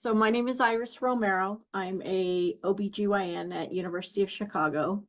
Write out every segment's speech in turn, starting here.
So my name is Iris Romero. I'm a OBGYN at University of Chicago,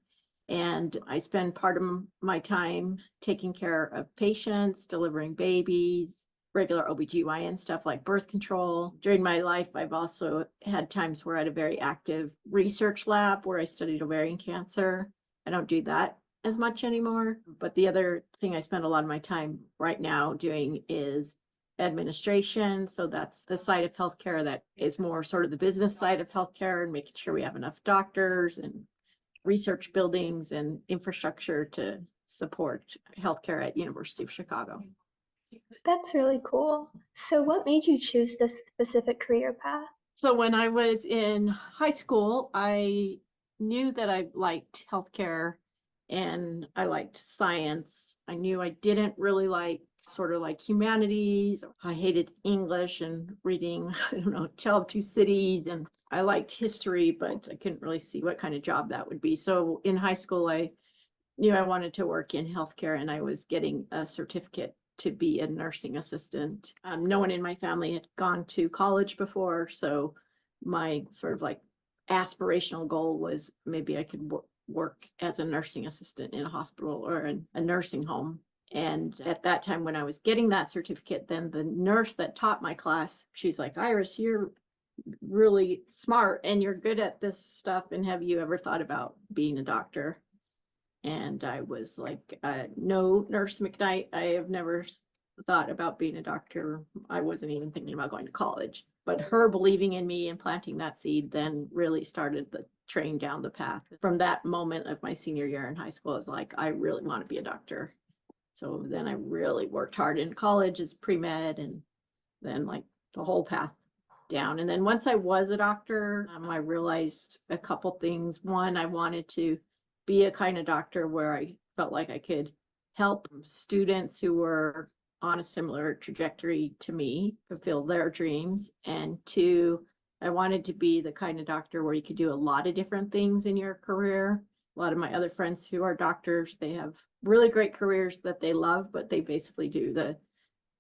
and I spend part of my time taking care of patients, delivering babies, regular OBGYN stuff like birth control. During my life, I've also had times where I had a very active research lab where I studied ovarian cancer. I don't do that as much anymore, but the other thing I spend a lot of my time right now doing is administration. So that's the side of healthcare that is more sort of the business side of healthcare and making sure we have enough doctors and research buildings and infrastructure to support healthcare at University of Chicago. That's really cool. So what made you choose this specific career path? So when I was in high school, I knew that I liked healthcare and I liked science. I knew I didn't really like sort of like humanities. I hated English and reading, I don't know, Tale of Two Cities. And I liked history, but I couldn't really see what kind of job that would be. So in high school, I knew I wanted to work in healthcare and I was getting a certificate to be a nursing assistant. No one in my family had gone to college before, so my sort of like aspirational goal was maybe I could work as a nursing assistant in a hospital or in a nursing home. And at that time, when I was getting that certificate, then the nurse that taught my class, she's like, Iris, you're really smart and you're good at this stuff. And have you ever thought about being a doctor? And I was like, no, Nurse McKnight, I have never thought about being a doctor. I wasn't even thinking about going to college. But her believing in me and planting that seed then really started the train down the path. From that moment of my senior year in high school, I was like, I really want to be a doctor. So then I really worked hard in college as pre-med and then like the whole path down. And then once I was a doctor, I realized a couple things. One, I wanted to be a kind of doctor where I felt like I could help students who were on a similar trajectory to me fulfill their dreams. And two, I wanted to be the kind of doctor where you could do a lot of different things in your career. A lot of my other friends who are doctors, they have really great careers that they love, but they basically do the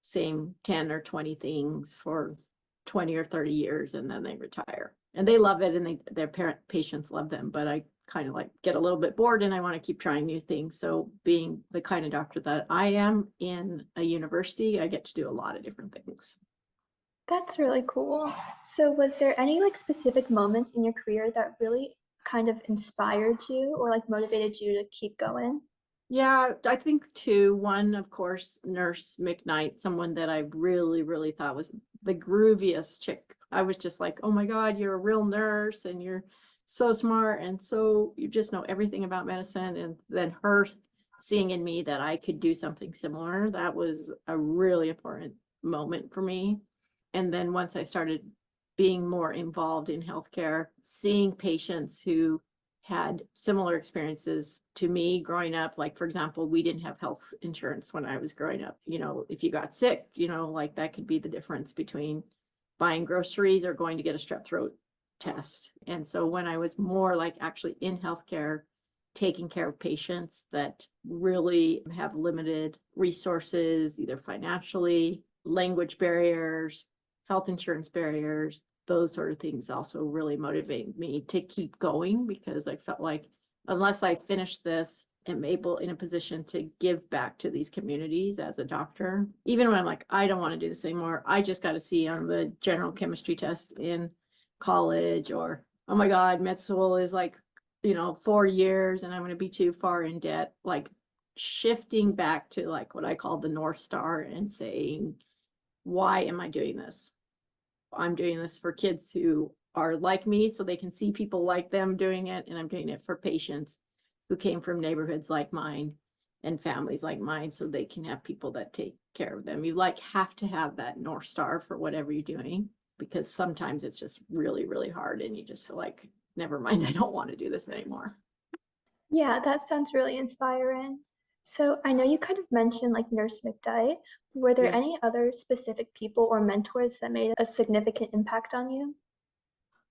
same 10 or 20 things for 20 or 30 years and then they retire. And they love it and their patients love them, but I kind of like get a little bit bored and I want to keep trying new things. So being the kind of doctor that I am in a university, I get to do a lot of different things. That's really cool. So was there any specific moments in your career that really kind of inspired you or motivated you to keep going? Yeah, I think two. One, of course, Nurse McKnight, someone that I really, really thought was the grooviest chick. I was just like, oh my God, you're a real nurse and you're so smart and so you just know everything about medicine. And then her seeing in me that I could do something similar, that was a really important moment for me. And then once I started being more involved in healthcare, seeing patients who had similar experiences to me growing up. Like, for example, we didn't have health insurance when I was growing up. You know, if you got sick, you know, like that could be the difference between buying groceries or going to get a strep throat test. And so when I was more like actually in healthcare, taking care of patients that really have limited resources, either financially, language barriers, health insurance barriers, those sort of things also really motivate me to keep going because I felt like unless I finish this, I'm able in a position to give back to these communities as a doctor. Even when I'm like, I don't want to do this anymore. I just got to see on the general chemistry test in college or, oh my God, med school is like, 4 years and I'm going to be too far in debt. Like shifting back to like what I call the North Star and saying, why am I doing this? I'm doing this for kids who are like me so they can see people like them doing it. And I'm doing it for patients who came from neighborhoods like mine and families like mine so they can have people that take care of them. You have to have that North Star for whatever you're doing because sometimes it's just really, really hard and you just feel like, never mind, I don't want to do this anymore. Yeah, that sounds really inspiring. So I know you kind of mentioned Nurse McDiet. Were there Yeah. any other specific people or mentors that made a significant impact on you?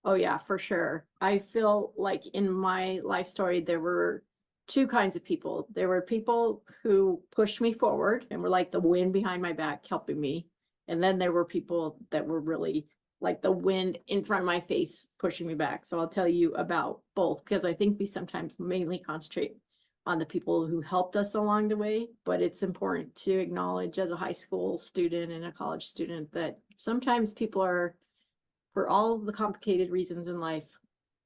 Oh yeah, for sure. I feel like in my life story, there were two kinds of people. There were people who pushed me forward and were like the wind behind my back, helping me. And then there were people that were really like the wind in front of my face pushing me back. So I'll tell you about both, because I think we sometimes mainly concentrate on the people who helped us along the way, but it's important to acknowledge as a high school student and a college student that sometimes people are, for all the complicated reasons in life,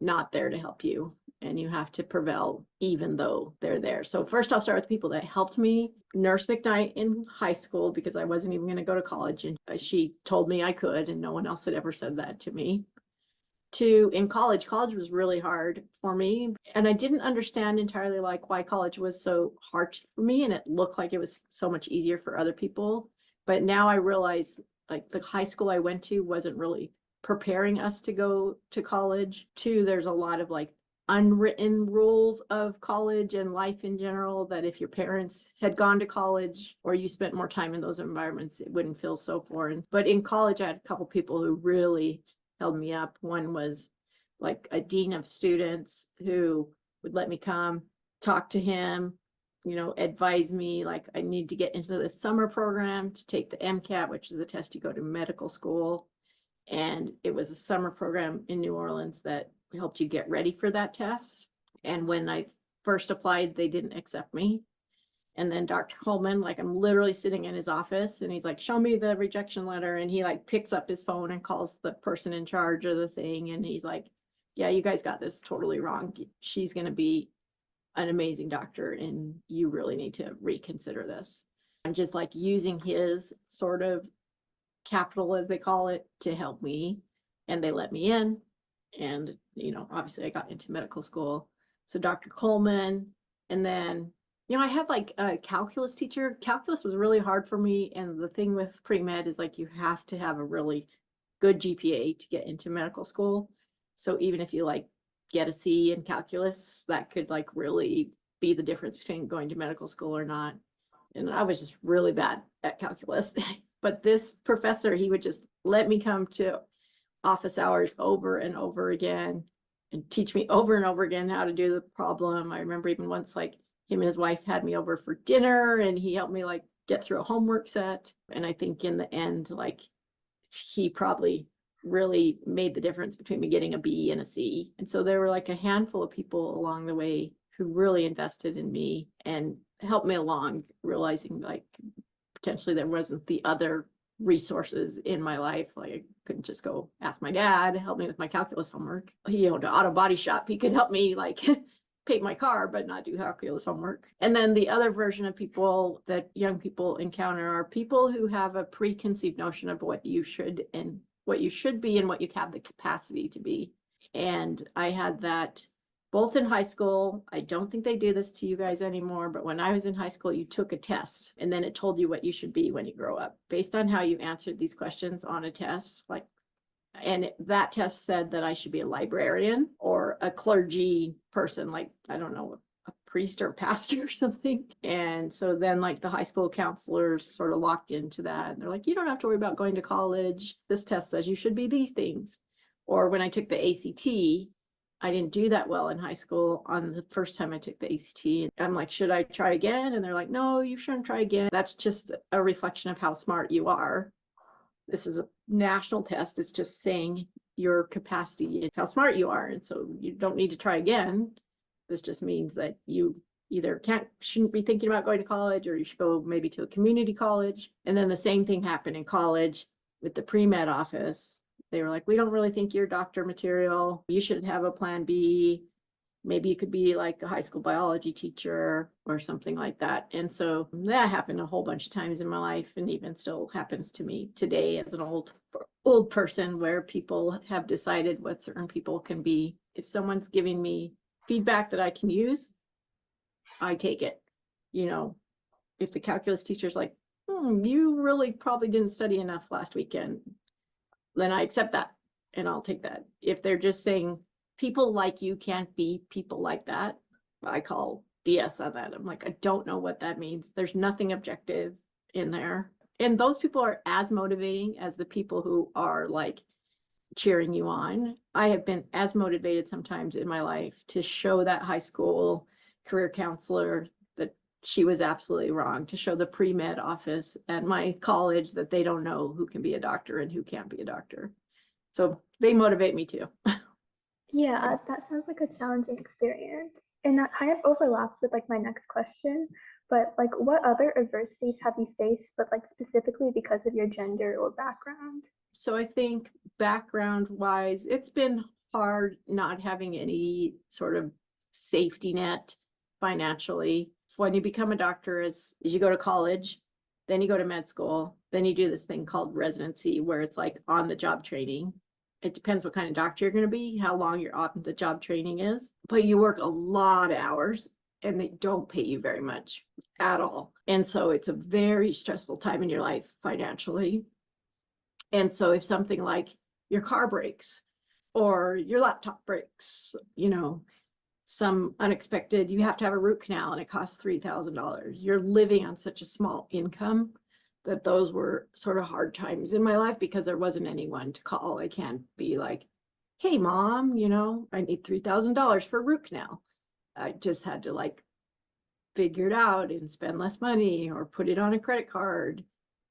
not there to help you, and you have to prevail even though they're there. So first I'll start with the people that helped me. Nurse McKnight in high school, because I wasn't even going to go to college, and she told me I could, and no one else had ever said that to me. To in college was really hard for me, and I didn't understand entirely like why college was so hard for me, and it looked like it was so much easier for other people. But now I realize like the high school I went to wasn't really preparing us to go to college. Too, there's a lot of like unwritten rules of college and life in general that if your parents had gone to college or you spent more time in those environments, it wouldn't feel so foreign. But in college, I had a couple people who really held me up. One was like a dean of students who would let me come talk to him, advise me like I need to get into the summer program to take the MCAT, which is the test you go to medical school. And it was a summer program in New Orleans that helped you get ready for that test. And when I first applied, they didn't accept me. And then Dr. Coleman, like I'm literally sitting in his office and he's like, show me the rejection letter. And he like picks up his phone and calls the person in charge of the thing. And he's like, yeah, you guys got this totally wrong. She's going to be an amazing doctor and you really need to reconsider this. I'm just like using his sort of capital, as they call it, to help me. And they let me in. And, obviously I got into medical school. So Dr. Coleman, and then I had like a calculus teacher. Calculus was really hard for me. And the thing with pre-med is like you have to have a really good GPA to get into medical school. So even if you like get a C in calculus, that could like really be the difference between going to medical school or not. And I was just really bad at calculus. But this professor, he would just let me come to office hours over and over again and teach me over and over again how to do the problem. I remember even once like him and his wife had me over for dinner and he helped me like get through a homework set. And I think in the end, like he probably really made the difference between me getting a B and a C. And so there were like a handful of people along the way who really invested in me and helped me along, realizing like potentially there wasn't the other resources in my life. Like I couldn't just go ask my dad to help me with my calculus homework. He owned an auto body shop. He could help me like paint my car, but not do calculus homework. And then the other version of people that young people encounter are people who have a preconceived notion of what you should be and what you have the capacity to be. And I had that both in high school. I don't think they do this to you guys anymore, but when I was in high school, you took a test and then it told you what you should be when you grow up based on how you answered these questions on a test. And that test said that I should be a librarian or a clergy person, like, I don't know, a priest or a pastor or something. And so then like the high school counselors sort of locked into that. And they're like, you don't have to worry about going to college. This test says you should be these things. Or when I took the ACT, I didn't do that well in high school on the first time I took the ACT. I'm like, should I try again? And they're like, no, you shouldn't try again. That's just a reflection of how smart you are. This is a national test. It's just saying your capacity and how smart you are. And so you don't need to try again. This just means that you either shouldn't be thinking about going to college, or you should go maybe to a community college. And then the same thing happened in college with the pre-med office. They were like, we don't really think you're doctor material. You should have a plan B. Maybe you could be like a high school biology teacher or something like that. And so that happened a whole bunch of times in my life, and even still happens to me today as an old person, where people have decided what certain people can be. If someone's giving me feedback that I can use, I take it. If the calculus teacher's like, you really probably didn't study enough last weekend, then I accept that and I'll take that. If they're just saying people like you can't be people like that, I call BS on that. I'm like, I don't know what that means. There's nothing objective in there. And those people are as motivating as the people who are like cheering you on. I have been as motivated sometimes in my life to show that high school career counselor that she was absolutely wrong, to show the pre-med office at my college that they don't know who can be a doctor and who can't be a doctor. So they motivate me too. Yeah, that sounds like a challenging experience. And that kind of overlaps with like my next question, but like what other adversities have you faced, but like specifically because of your gender or background? So I think background wise, it's been hard not having any sort of safety net financially. So when you become a doctor is you go to college, then you go to med school, then you do this thing called residency where it's like on the job training. It depends what kind of doctor you're going to be, how long your on the job training is, but you work a lot of hours and they don't pay you very much at all. And so it's a very stressful time in your life financially. And so if something like your car breaks or your laptop breaks, some unexpected, you have to have a root canal and it costs $3,000. You're living on such a small income that those were sort of hard times in my life because there wasn't anyone to call. I can't be like, hey, mom, I need $3,000 for a root canal. I just had to like figure it out and spend less money or put it on a credit card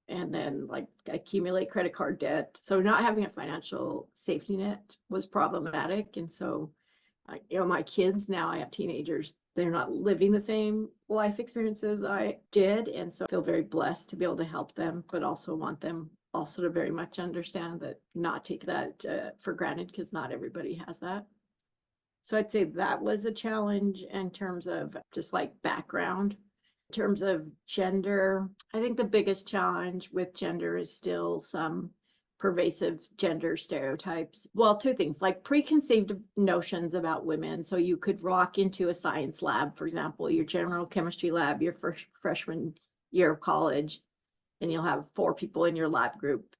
and then like accumulate credit card debt. So not having a financial safety net was problematic. And so, my kids now, I have teenagers, they're not living the same life experiences I did. And so I feel very blessed to be able to help them, but also want them also to very much understand that not take that for granted because not everybody has that. So I'd say that was a challenge in terms of just like background. In terms of gender, I think the biggest challenge with gender is still some pervasive gender stereotypes. Well, two things, like preconceived notions about women. So you could walk into a science lab, for example, your general chemistry lab, your first freshman year of college, and you'll have 4 people in your lab group.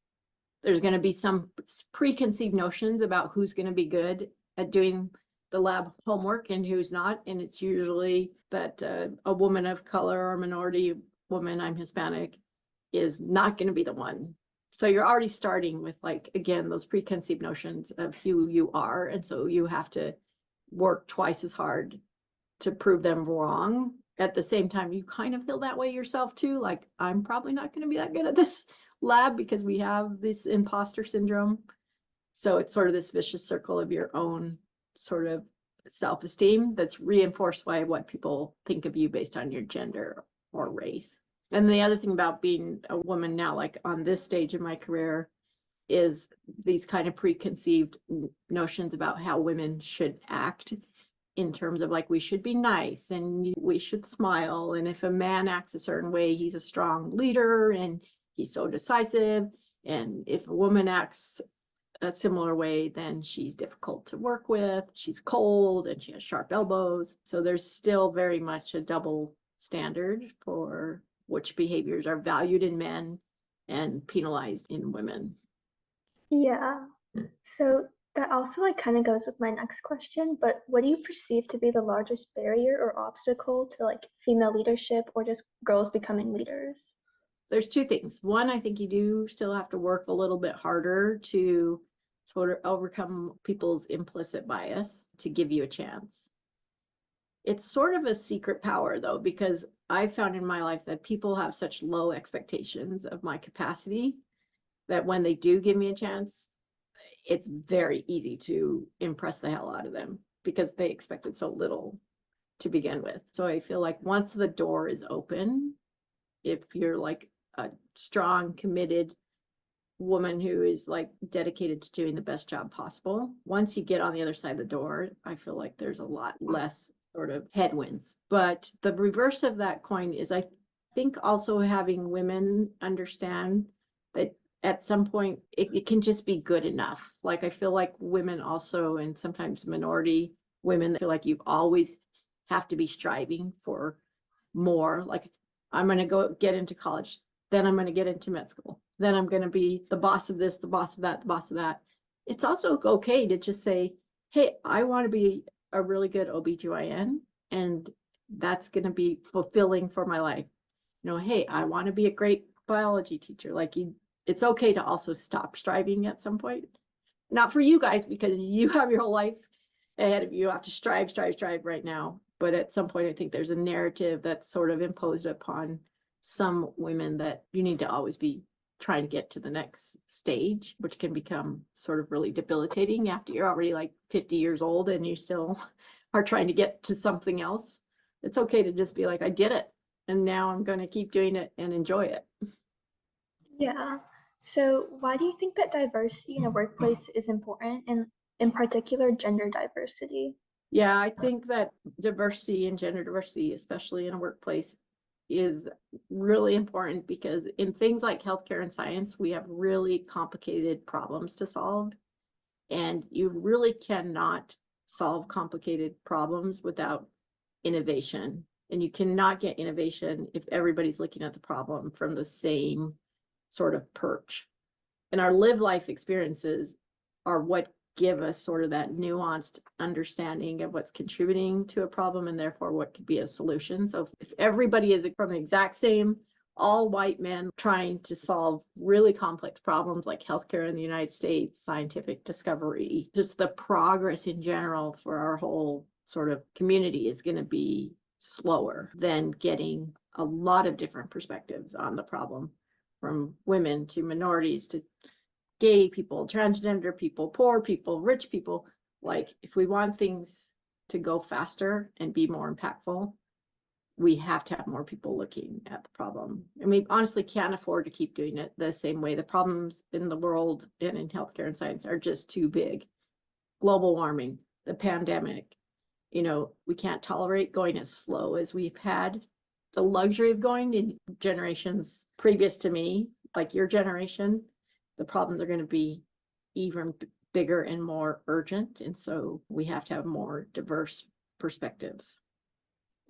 There's going to be some preconceived notions about who's going to be good at doing the lab homework and who's not. And it's usually that a woman of color or minority woman, I'm Hispanic, is not going to be the one. So you're already starting with like, again, those preconceived notions of who you are. And so you have to work twice as hard to prove them wrong. At the same time, you kind of feel that way yourself too. Like, I'm probably not going to be that good at this lab because we have this imposter syndrome. So it's sort of this vicious circle of your own sort of self-esteem that's reinforced by what people think of you based on your gender or race. And the other thing about being a woman now, like on this stage of my career, is these kind of preconceived notions about how women should act in terms of like we should be nice and we should smile. And if a man acts a certain way, he's a strong leader and he's so decisive. And if a woman acts a similar way, then she's difficult to work with, she's cold, and she has sharp elbows. So there's still very much a double standard for which behaviors are valued in men and penalized in women. Yeah. So that also like kind of goes with my next question, but what do you perceive to be the largest barrier or obstacle to like female leadership or just girls becoming leaders? There's 2 things. One, I think you do still have to work a little bit harder to sort of overcome people's implicit bias to give you a chance. It's sort of a secret power though, because I found in my life that people have such low expectations of my capacity that when they do give me a chance, it's very easy to impress the hell out of them because they expected so little to begin with. So I feel like once the door is open, if you're like a strong, committed woman who is like dedicated to doing the best job possible, once you get on the other side of the door, I feel like there's a lot less sort of headwinds. But the reverse of that coin is I think also having women understand that at some point it can just be good enough. Like I feel like women also, and sometimes minority women, feel like you always have to be striving for more. Like I'm going to go get into college, then I'm going to get into med school, then I'm going to be the boss of this, the boss of that, the boss of that. It's also okay to just say, hey, I want to be a really good OBGYN, and that's going to be fulfilling for my life. Hey, I want to be a great biology teacher. Like it's okay to also stop striving at some point. Not for you guys, because you have your whole life ahead of you. You have to strive right now. But at some point, I think there's a narrative that's sort of imposed upon some women that you need to always be trying to get to the next stage, which can become sort of really debilitating after you're already like 50 years old and you still are trying to get to something else. It's okay to just be like, I did it, and now I'm going to keep doing it and enjoy it. Yeah. So why do you think that diversity in a workplace is important, and in particular, gender diversity? Yeah, I think that diversity and gender diversity, especially in a workplace, is really important because in things like healthcare and science, we have really complicated problems to solve. And you really cannot solve complicated problems without innovation. And you cannot get innovation if everybody's looking at the problem from the same sort of perch. And our live life experiences are what give us sort of that nuanced understanding of what's contributing to a problem and therefore what could be a solution. So if everybody is from the exact same all white men trying to solve really complex problems like healthcare in the United States, scientific discovery, just the progress in general for our whole sort of community is going to be slower than getting a lot of different perspectives on the problem, from women to minorities to gay people, transgender people, poor people, rich people. Like, if we want things to go faster and be more impactful, we have to have more people looking at the problem. And we honestly can't afford to keep doing it the same way. The problems in the world and in healthcare and science are just too big. Global warming, the pandemic, we can't tolerate going as slow as we've had the luxury of going in generations previous to me, like your generation. The problems are going to be even bigger and more urgent. And so we have to have more diverse perspectives.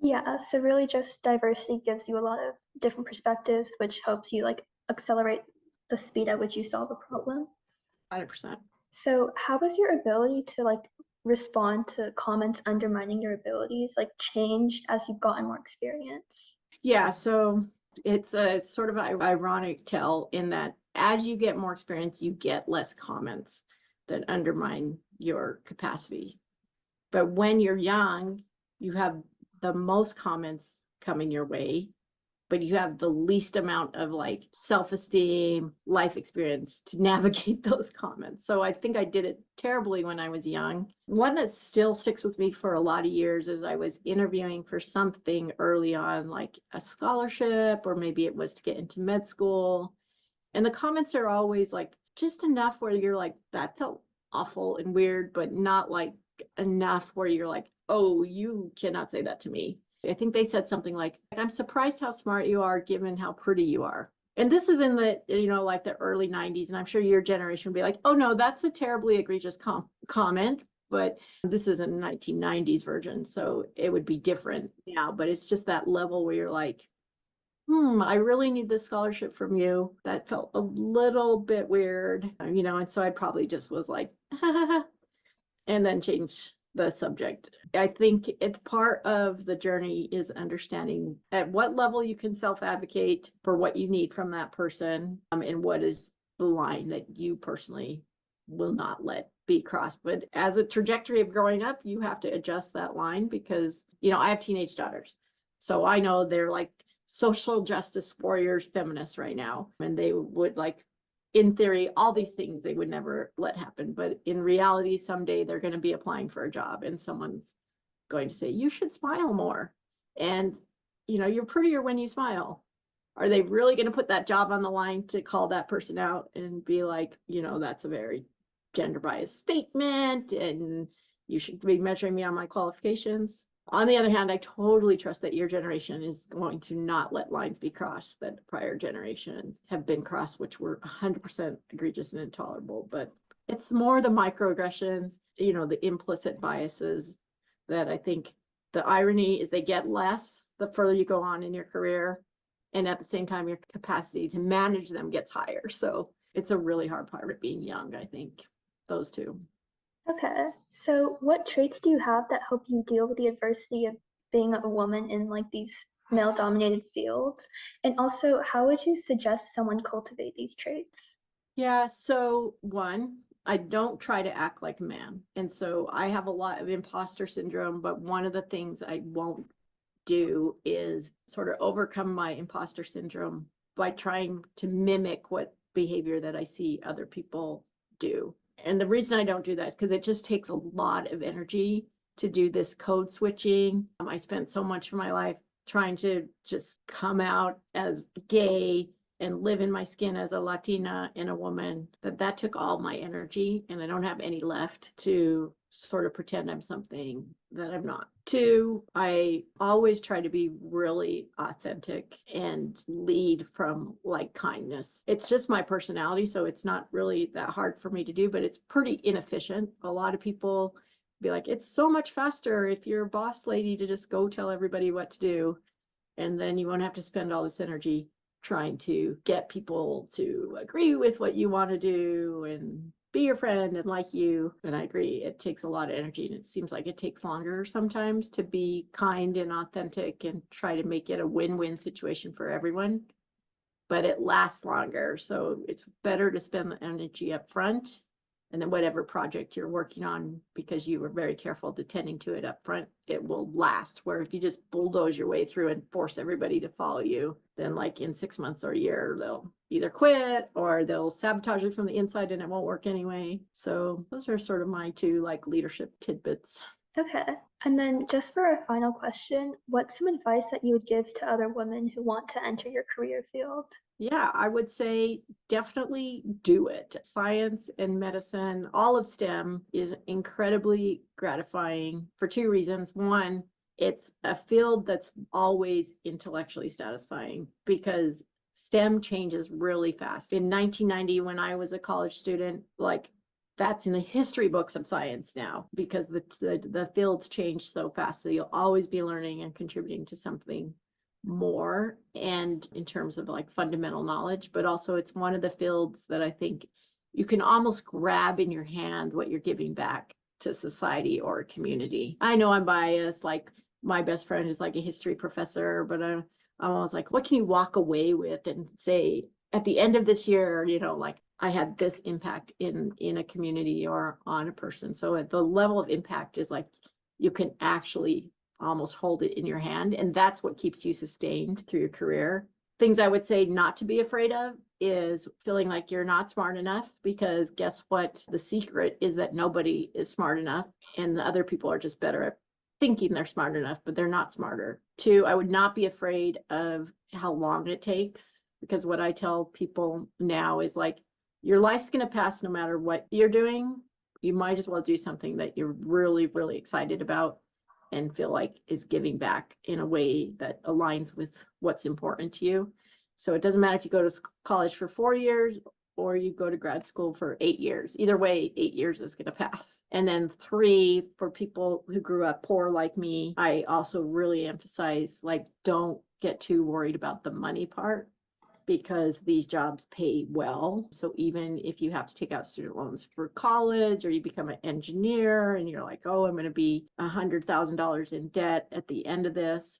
Yeah, so really just diversity gives you a lot of different perspectives, which helps you like accelerate the speed at which you solve a problem. 100%. So how has your ability to like respond to comments undermining your abilities like changed as you've gotten more experience? Yeah, so it's a sort of ironic tell in that as you get more experience, you get less comments that undermine your capacity. But when you're young, you have the most comments coming your way, but you have the least amount of like self-esteem, life experience to navigate those comments. So I think I did it terribly when I was young. One that still sticks with me for a lot of years is I was interviewing for something early on, like a scholarship, or maybe it was to get into med school. And the comments are always like just enough where you're like, that felt awful and weird, but not like enough where you're like, oh, you cannot say that to me. I think they said something like, I'm surprised how smart you are given how pretty you are. And this is in the, like the early 90s. And I'm sure your generation would be like, oh no, that's a terribly egregious comment. But this is a 1990s version. So it would be different now. But it's just that level where you're like, I really need this scholarship from you. That felt a little bit weird, and so I probably just was like, and then change the subject. I think it's part of the journey is understanding at what level you can self-advocate for what you need from that person, and what is the line that you personally will not let be crossed. But as a trajectory of growing up, you have to adjust that line because, I have teenage daughters. So I know they're like social justice warriors, feminists right now, and they would like, in theory, all these things they would never let happen. But in reality, someday they're going to be applying for a job and someone's going to say, you should smile more. And, you're prettier when you smile. Are they really going to put that job on the line to call that person out and be like, that's a very gender biased statement and you should be measuring me on my qualifications? On the other hand, I totally trust that your generation is going to not let lines be crossed that prior generations have been crossed, which were 100% egregious and intolerable. But it's more the microaggressions, the implicit biases that I think the irony is they get less the further you go on in your career. And at the same time, your capacity to manage them gets higher. So it's a really hard part of being young, I think, those two. Okay, so what traits do you have that help you deal with the adversity of being a woman in like these male-dominated fields? And also, how would you suggest someone cultivate these traits? Yeah, so one, I don't try to act like a man. And so I have a lot of imposter syndrome, but one of the things I won't do is sort of overcome my imposter syndrome by trying to mimic what behavior that I see other people do. And the reason I don't do that is because it just takes a lot of energy to do this code switching. I spent so much of my life trying to just come out as gay and live in my skin as a Latina and a woman, that took all my energy, and I don't have any left to sort of pretend I'm something that I'm not. Two, I always try to be really authentic and lead from like kindness. It's just my personality, so it's not really that hard for me to do, but it's pretty inefficient. A lot of people be like, it's so much faster if you're a boss lady to just go tell everybody what to do, and then you won't have to spend all this energy trying to get people to agree with what you want to do and be your friend and like you. And I agree, it takes a lot of energy, and it seems like it takes longer sometimes to be kind and authentic and try to make it a win-win situation for everyone, but it lasts longer. So it's better to spend the energy up front, and then whatever project you're working on, because you were very careful to tending to it up front, it will last. Where if you just bulldoze your way through and force everybody to follow you, then like in 6 months or a year, they'll either quit or they'll sabotage you from the inside and it won't work anyway. So those are sort of my two like leadership tidbits. Okay. And then just for our final question, what's some advice that you would give to other women who want to enter your career field? Yeah, I would say definitely do it. Science and medicine, all of STEM is incredibly gratifying for two reasons. One, it's a field that's always intellectually satisfying because STEM changes really fast. In 1990, when I was a college student, like that's in the history books of science now, because the fields change so fast. So you'll always be learning and contributing to something more, and in terms of like fundamental knowledge, but also it's one of the fields that I think you can almost grab in your hand what you're giving back to society or community. I know I'm biased, like my best friend is like a history professor, but I'm always like, what can you walk away with and say at the end of this year, like I had this impact in a community or on a person. So at the level of impact is like you can actually almost hold it in your hand, and that's what keeps you sustained through your career. Things I would say not to be afraid of is feeling like you're not smart enough, because guess what? The secret is that nobody is smart enough, and the other people are just better at thinking they're smart enough, but they're not smarter. Two, I would not be afraid of how long it takes, because what I tell people now is like, your life's going to pass no matter what you're doing. You might as well do something that you're really, really excited about and feel like is giving back in a way that aligns with what's important to you. So it doesn't matter if you go to college for 4 years or you go to grad school for 8 years. Either way, 8 years is going to pass. And then three, for people who grew up poor like me, I also really emphasize, like, don't get too worried about the money part, because these jobs pay well. So even if you have to take out student loans for college, or you become an engineer and you're like, oh, I'm going to be $100,000 in debt at the end of this,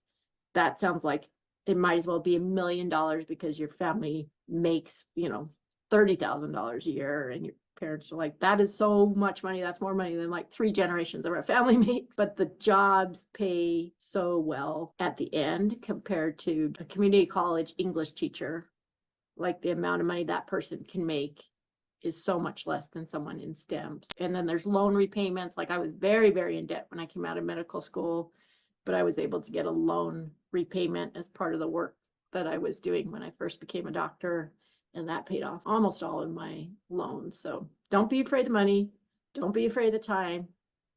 that sounds like it might as well be $1 million, because your family makes, $30,000 a year, and your parents are like, that is so much money. That's more money than like 3 generations of our family makes. But the jobs pay so well at the end compared to a community college English teacher. Like the amount of money that person can make is so much less than someone in STEM. And then there's loan repayments. Like I was very, very in debt when I came out of medical school, but I was able to get a loan repayment as part of the work that I was doing when I first became a doctor. And that paid off almost all of my loans. So don't be afraid of money. Don't be afraid of the time,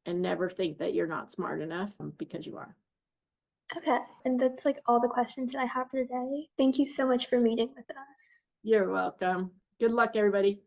and never think that you're not smart enough, because you are. Okay. And that's like all the questions that I have for today. Thank you so much for meeting with us. You're welcome. Good luck, everybody.